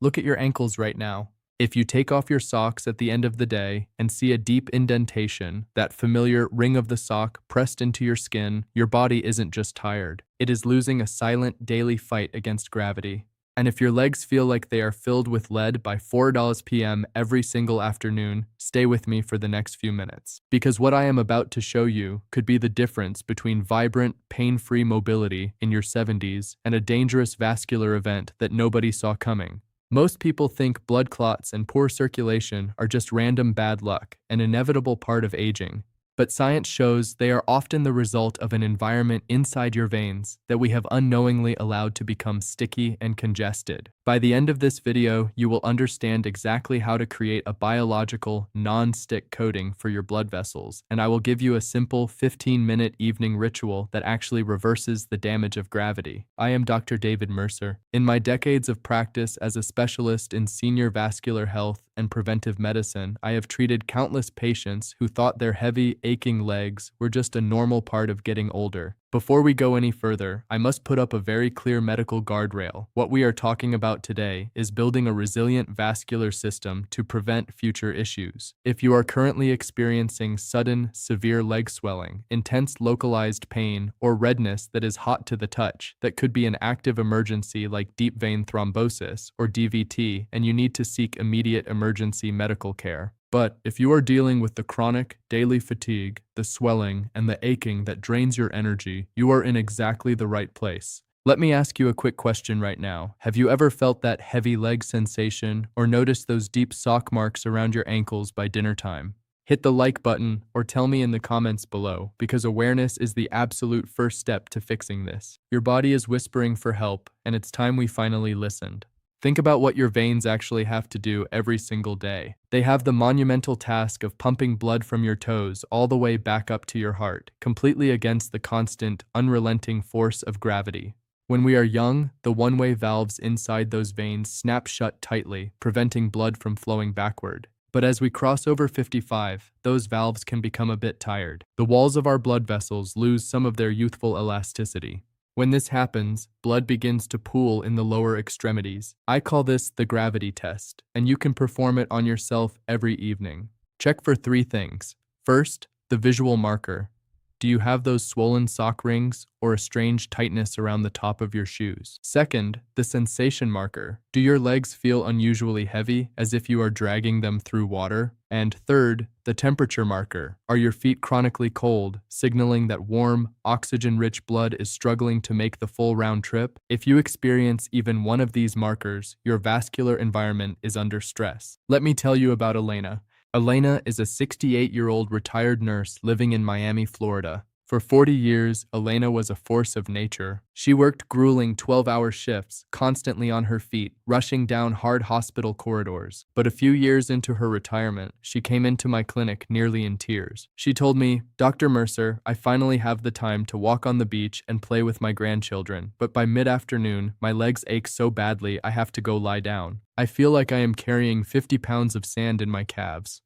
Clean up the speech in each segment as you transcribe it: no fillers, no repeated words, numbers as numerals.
Look at your ankles right now. If you take off your socks at the end of the day and see a deep indentation, that familiar ring of the sock pressed into your skin, your body isn't just tired. It is losing a silent daily fight against gravity. And if your legs feel like they are filled with lead by 4 p.m. every single afternoon, stay with me for the next few minutes. Because what I am about to show you could be the difference between vibrant, pain-free mobility in your 70s and a dangerous vascular event that nobody saw coming. Most people think blood clots and poor circulation are just random bad luck, an inevitable part of aging. But science shows they are often the result of an environment inside your veins that we have unknowingly allowed to become sticky and congested. By the end of this video, you will understand exactly how to create a biological, non-stick coating for your blood vessels, and I will give you a simple 15-minute evening ritual that actually reverses the damage of gravity. I am Dr. David Mercer. In my decades of practice as a specialist in senior vascular health and preventive medicine, I have treated countless patients who thought their heavy, aching legs were just a normal part of getting older. Before we go any further, I must put up a very clear medical guardrail. What we are talking about today is building a resilient vascular system to prevent future issues. If you are currently experiencing sudden, severe leg swelling, intense localized pain, or redness that is hot to the touch, that could be an active emergency like deep vein thrombosis or DVT, and you need to seek immediate emergency medical care. But if you are dealing with the chronic, daily fatigue, the swelling, and the aching that drains your energy, you are in exactly the right place. Let me ask you a quick question right now. Have you ever felt that heavy leg sensation or noticed those deep sock marks around your ankles by dinner time? Hit the like button or tell me in the comments below, because awareness is the absolute first step to fixing this. Your body is whispering for help, and it's time we finally listened. Think about what your veins actually have to do every single day. They have the monumental task of pumping blood from your toes all the way back up to your heart, completely against the constant, unrelenting force of gravity. When we are young, the one-way valves inside those veins snap shut tightly, preventing blood from flowing backward. But as we cross over 55, those valves can become a bit tired. The walls of our blood vessels lose some of their youthful elasticity. When this happens, blood begins to pool in the lower extremities. I call this the gravity test, and you can perform it on yourself every evening. Check for 3 things. First, the visual marker. Do you have those swollen sock rings or a strange tightness around the top of your shoes? Second, the sensation marker. Do your legs feel unusually heavy, as if you are dragging them through water? And third, the temperature marker. Are your feet chronically cold, signaling that warm, oxygen-rich blood is struggling to make the full round trip? If you experience even one of these markers, your vascular environment is under stress. Let me tell you about Elena. Elena is a 68-year-old retired nurse living in Miami, Florida. For 40 years, Elena was a force of nature. She worked grueling 12-hour shifts, constantly on her feet, rushing down hard hospital corridors. But a few years into her retirement, she came into my clinic nearly in tears. She told me, "Dr. Mercer, I finally have the time to walk on the beach and play with my grandchildren, but by mid-afternoon, my legs ache so badly I have to go lie down. I feel like I am carrying 50 pounds of sand in my calves."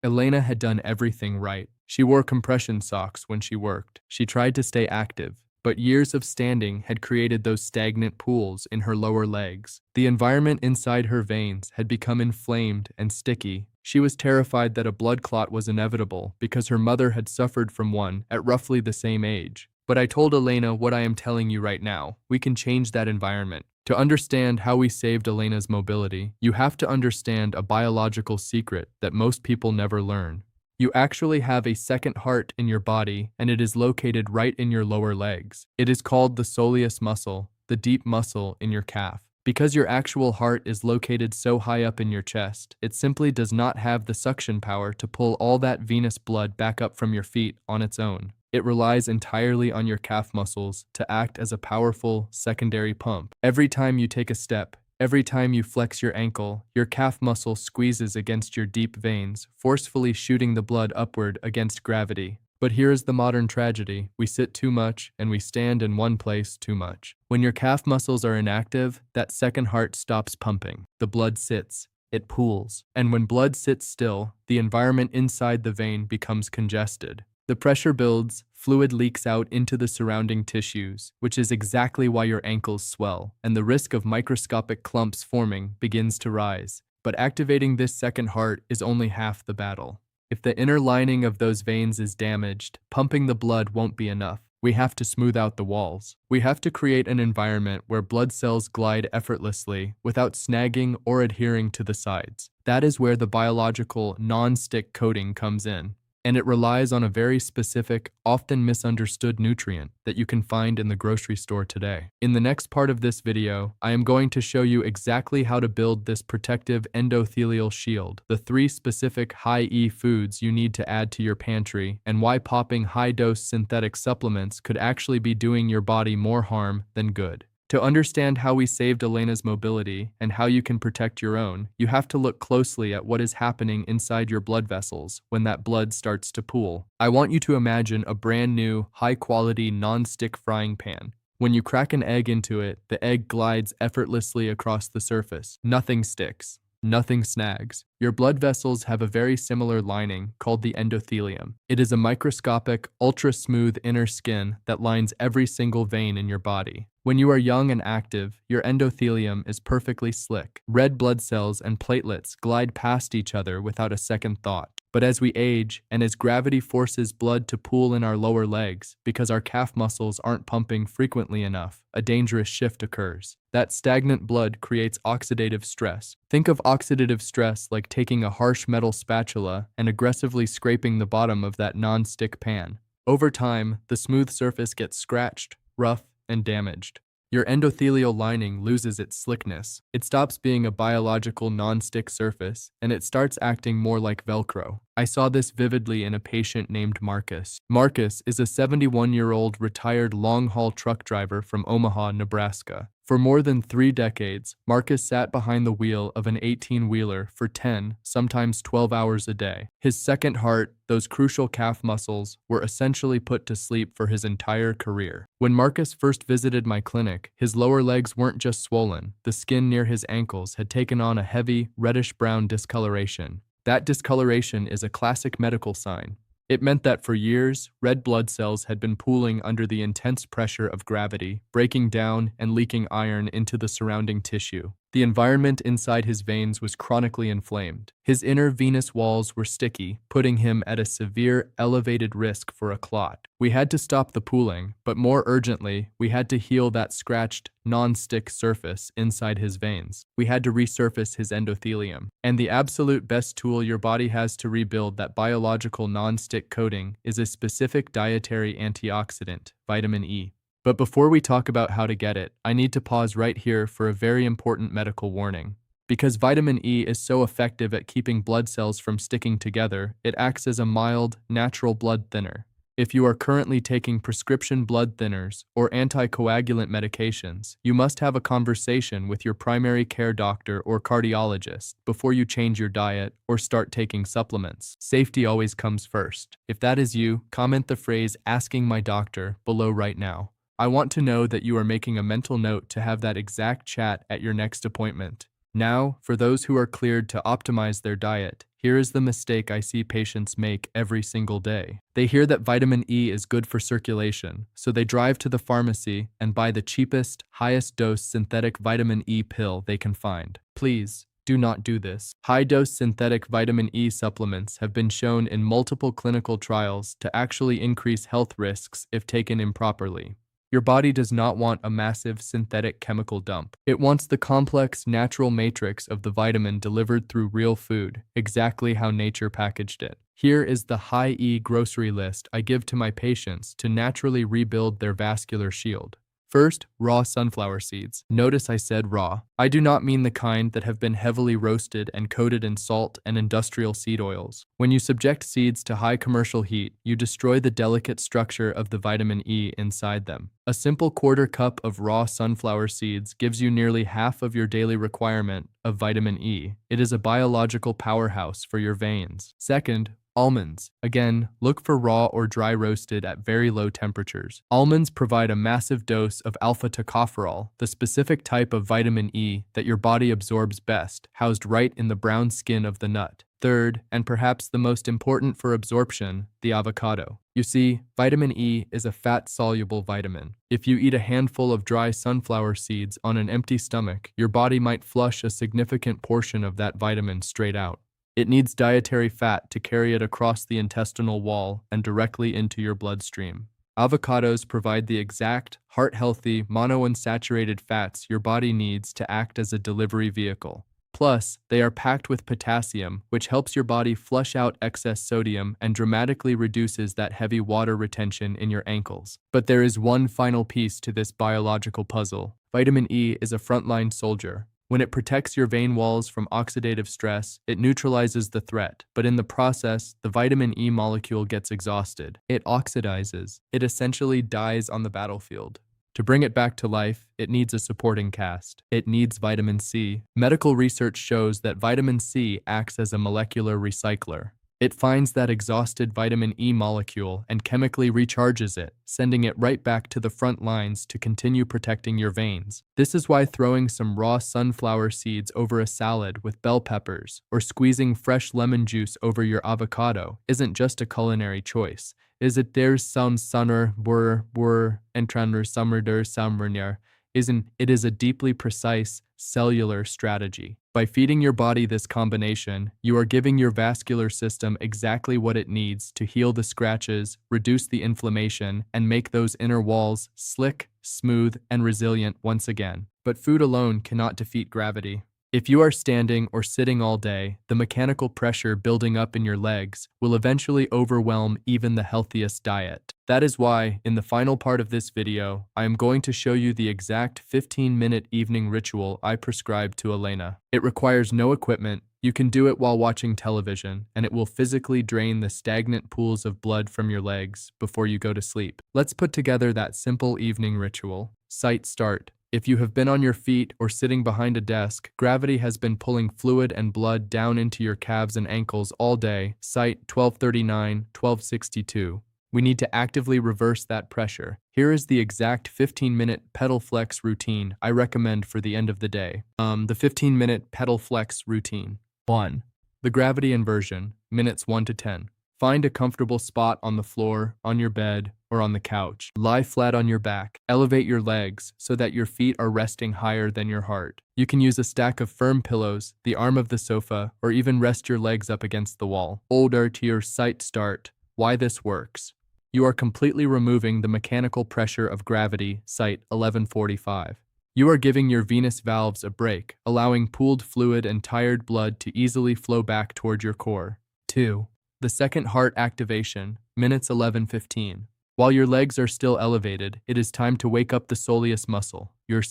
Elena had done everything right. She wore compression socks when she worked. She tried to stay active, but years of standing had created those stagnant pools in her lower legs. The environment inside her veins had become inflamed and sticky. She was terrified that a blood clot was inevitable because her mother had suffered from one at roughly the same age. But I told Elena what I am telling you right now. We can change that environment. To understand how we saved Elena's mobility, you have to understand a biological secret that most people never learn. You actually have a second heart in your body, and it is located right in your lower legs. It is called the soleus muscle, the deep muscle in your calf. Because your actual heart is located so high up in your chest, it simply does not have the suction power to pull all that venous blood back up from your feet on its own. It relies entirely on your calf muscles to act as a powerful secondary pump. Every time you take a step, every time you flex your ankle, your calf muscle squeezes against your deep veins, forcefully shooting the blood upward against gravity. But here is the modern tragedy. We sit too much and we stand in one place too much. When your calf muscles are inactive, that second heart stops pumping. The blood sits. It pools. And when blood sits still, the environment inside the vein becomes congested. The pressure builds, fluid leaks out into the surrounding tissues, which is exactly why your ankles swell, and the risk of microscopic clumps forming begins to rise. But activating this second heart is only half the battle. If the inner lining of those veins is damaged, pumping the blood won't be enough. We have to smooth out the walls. We have to create an environment where blood cells glide effortlessly without snagging or adhering to the sides. That is where the biological non-stick coating comes in. And it relies on a very specific, often misunderstood nutrient that you can find in the grocery store today. In the next part of this video, I am going to show you exactly how to build this protective endothelial shield, the 3 specific high-E foods you need to add to your pantry, and why popping high-dose synthetic supplements could actually be doing your body more harm than good. To understand how we saved Elena's mobility and how you can protect your own, you have to look closely at what is happening inside your blood vessels when that blood starts to pool. I want you to imagine a brand new, high-quality, non-stick frying pan. When you crack an egg into it, the egg glides effortlessly across the surface. Nothing sticks. Nothing snags. Your blood vessels have a very similar lining called the endothelium. It is a microscopic, ultra-smooth inner skin that lines every single vein in your body. When you are young and active, your endothelium is perfectly slick. Red blood cells and platelets glide past each other without a second thought. But as we age, and as gravity forces blood to pool in our lower legs because our calf muscles aren't pumping frequently enough, a dangerous shift occurs. That stagnant blood creates oxidative stress. Think of oxidative stress like taking a harsh metal spatula and aggressively scraping the bottom of that non-stick pan. Over time, the smooth surface gets scratched, rough, and damaged. Your endothelial lining loses its slickness. It stops being a biological non-stick surface, and it starts acting more like Velcro. I saw this vividly in a patient named Marcus. Marcus is a 71-year-old retired long-haul truck driver from Omaha, Nebraska. For more than 3 decades, Marcus sat behind the wheel of an 18-wheeler for 10, sometimes 12 hours a day. His second heart, those crucial calf muscles, were essentially put to sleep for his entire career. When Marcus first visited my clinic, his lower legs weren't just swollen. The skin near his ankles had taken on a heavy, reddish-brown discoloration. That discoloration is a classic medical sign. It meant that for years, red blood cells had been pooling under the intense pressure of gravity, breaking down and leaking iron into the surrounding tissue. The environment inside his veins was chronically inflamed. His inner venous walls were sticky, putting him at a severe, elevated risk for a clot. We had to stop the pooling, but more urgently, we had to heal that scratched, non-stick surface inside his veins. We had to resurface his endothelium. And the absolute best tool your body has to rebuild that biological non-stick coating is a specific dietary antioxidant, vitamin E. But before we talk about how to get it, I need to pause right here for a very important medical warning. Because vitamin E is so effective at keeping blood cells from sticking together, it acts as a mild, natural blood thinner. If you are currently taking prescription blood thinners or anticoagulant medications, you must have a conversation with your primary care doctor or cardiologist before you change your diet or start taking supplements. Safety always comes first. If that is you, comment the phrase "asking my doctor" below right now. I want to know that you are making a mental note to have that exact chat at your next appointment. Now, for those who are cleared to optimize their diet, here is the mistake I see patients make every single day. They hear that vitamin E is good for circulation, so they drive to the pharmacy and buy the cheapest, highest dose synthetic vitamin E pill they can find. Please, do not do this. High-dose synthetic vitamin E supplements have been shown in multiple clinical trials to actually increase health risks if taken improperly. Your body does not want a massive synthetic chemical dump. It wants the complex natural matrix of the vitamin delivered through real food, exactly how nature packaged it. Here is the high-E grocery list I give to my patients to naturally rebuild their vascular shield. First, raw sunflower seeds. Notice I said raw. I do not mean the kind that have been heavily roasted and coated in salt and industrial seed oils. When you subject seeds to high commercial heat, you destroy the delicate structure of the vitamin E inside them. A simple quarter cup of raw sunflower seeds gives you nearly half of your daily requirement of vitamin E. It is a biological powerhouse for your veins. Second, almonds. Again, look for raw or dry roasted at very low temperatures. Almonds provide a massive dose of alpha-tocopherol, the specific type of vitamin E that your body absorbs best, housed right in the brown skin of the nut. Third, and perhaps the most important for absorption, the avocado. You see, vitamin E is a fat-soluble vitamin. If you eat a handful of dry sunflower seeds on an empty stomach, your body might flush a significant portion of that vitamin straight out. It needs dietary fat to carry it across the intestinal wall and directly into your bloodstream. Avocados provide the exact, heart-healthy, monounsaturated fats your body needs to act as a delivery vehicle. Plus, they are packed with potassium, which helps your body flush out excess sodium and dramatically reduces that heavy water retention in your ankles. But there is one final piece to this biological puzzle. Vitamin E is a frontline soldier. When it protects your vein walls from oxidative stress, it neutralizes the threat, but in the process, the vitamin E molecule gets exhausted. It oxidizes. It essentially dies on the battlefield. To bring it back to life, it needs a supporting cast. It needs vitamin C. Medical research shows that vitamin C acts as a molecular recycler. It finds that exhausted vitamin E molecule and chemically recharges it, sending it right back to the front lines to continue protecting your veins. This is why throwing some raw sunflower seeds over a salad with bell peppers or squeezing fresh lemon juice over your avocado isn't just a culinary choice. There's some sunner were entranner summer der summer isn't it is a deeply precise cellular strategy. By feeding your body this combination, you are giving your vascular system exactly what it needs to heal the scratches, reduce the inflammation, and make those inner walls slick, smooth, and resilient once again. But food alone cannot defeat gravity. If you are standing or sitting all day, the mechanical pressure building up in your legs will eventually overwhelm even the healthiest diet. That is why, in the final part of this video, I am going to show you the exact 15-minute evening ritual I prescribed to Elena. It requires no equipment. You can do it while watching television, and it will physically drain the stagnant pools of blood from your legs before you go to sleep. Let's put together that simple evening ritual. Sight start. If you have been on your feet or sitting behind a desk, gravity has been pulling fluid and blood down into your calves and ankles all day. Site 1239, 1262. We need to actively reverse that pressure. Here is the exact 15-minute pedal flex routine I recommend for the end of the day. The 15-minute pedal flex routine. 1. The gravity inversion, minutes 1 to 10. Find a comfortable spot on the floor, on your bed, or on the couch. Lie flat on your back. Elevate your legs so that your feet are resting higher than your heart. You can use a stack of firm pillows, the arm of the sofa, or even rest your legs up against the wall. Older to your sight start. Why this works. You are completely removing the mechanical pressure of gravity, site 1145. You are giving your venous valves a break, allowing pooled fluid and tired blood to easily flow back toward your core. 2. The second heart activation, minutes 11:15. While your legs are still elevated, it is time to wake up the soleus muscle, your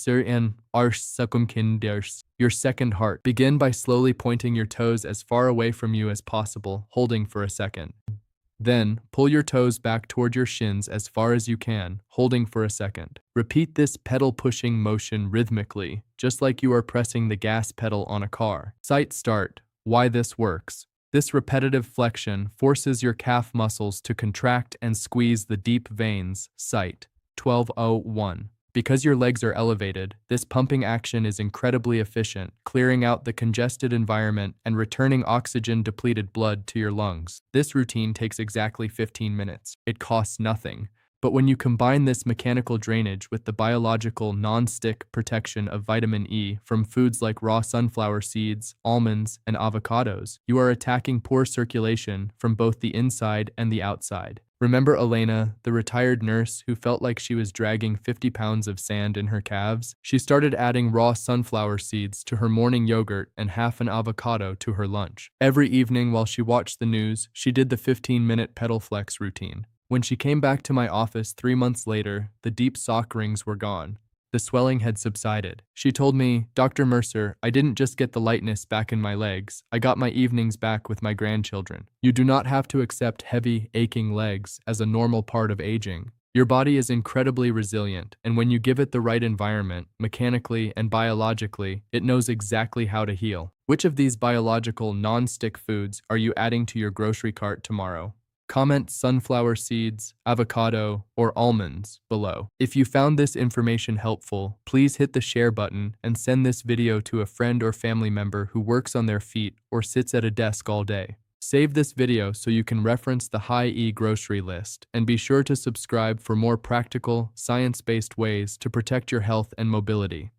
your second heart. Begin by slowly pointing your toes as far away from you as possible, holding for a second. Then, pull your toes back toward your shins as far as you can, holding for a second. Repeat this pedal-pushing motion rhythmically, just like you are pressing the gas pedal on a car. Sight start. Why this works. This repetitive flexion forces your calf muscles to contract and squeeze the deep veins, site 1201. Because your legs are elevated, this pumping action is incredibly efficient, clearing out the congested environment and returning oxygen-depleted blood to your lungs. This routine takes exactly 15 minutes. It costs nothing. But when you combine this mechanical drainage with the biological non-stick protection of vitamin E from foods like raw sunflower seeds, almonds, and avocados, you are attacking poor circulation from both the inside and the outside. Remember Elena, the retired nurse who felt like she was dragging 50 pounds of sand in her calves? She started adding raw sunflower seeds to her morning yogurt and half an avocado to her lunch. Every evening while she watched the news, she did the 15-minute pedal flex routine. When she came back to my office 3 months later, the deep sock rings were gone. The swelling had subsided. She told me, "Dr. Mercer, I didn't just get the lightness back in my legs. I got my evenings back with my grandchildren." You do not have to accept heavy, aching legs as a normal part of aging. Your body is incredibly resilient, and when you give it the right environment, mechanically and biologically, it knows exactly how to heal. Which of these biological non-stick foods are you adding to your grocery cart tomorrow? Comment sunflower seeds, avocado, or almonds below. If you found this information helpful, please hit the share button and send this video to a friend or family member who works on their feet or sits at a desk all day. Save this video so you can reference the high-E grocery list, and be sure to subscribe for more practical, science-based ways to protect your health and mobility.